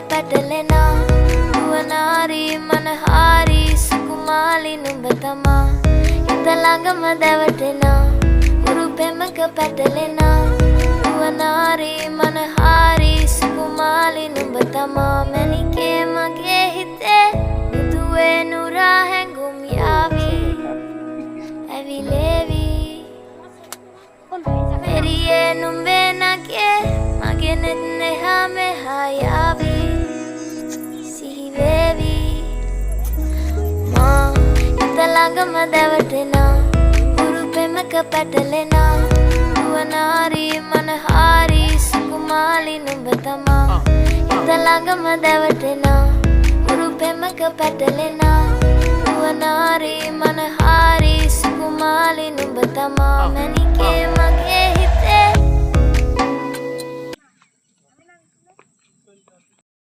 පැටලෙනා නුවනාරී මනහාරී සුකුමාලි නුඹ තමා හිත ළඟම දැවටෙනා උරු පෙමක පැටලෙනා නුවනාරී මනහාරී සුකුමාලි නුඹ තමා මැණිකේ මගේ හිතේ මුදුවේ නුරා හැඟුම් යාවි ඇවිලේවි මෙරියේ නුඹේ නගේ මගේ නෙත් නෙහා මෙහා යාවි සිහිවේවි මා හිත ළඟම දැවටෙනා උරු පෙමක පැටලෙනා නුවනාරී මනහාරී සුකුමාලි නුඹ තමා හිත ළඟම දැවටෙනා උරු පෙමක පැටලෙනා නුවනාරී මනහාරී සුකුමාලි නුඹ තමා මැණිකේ මගේ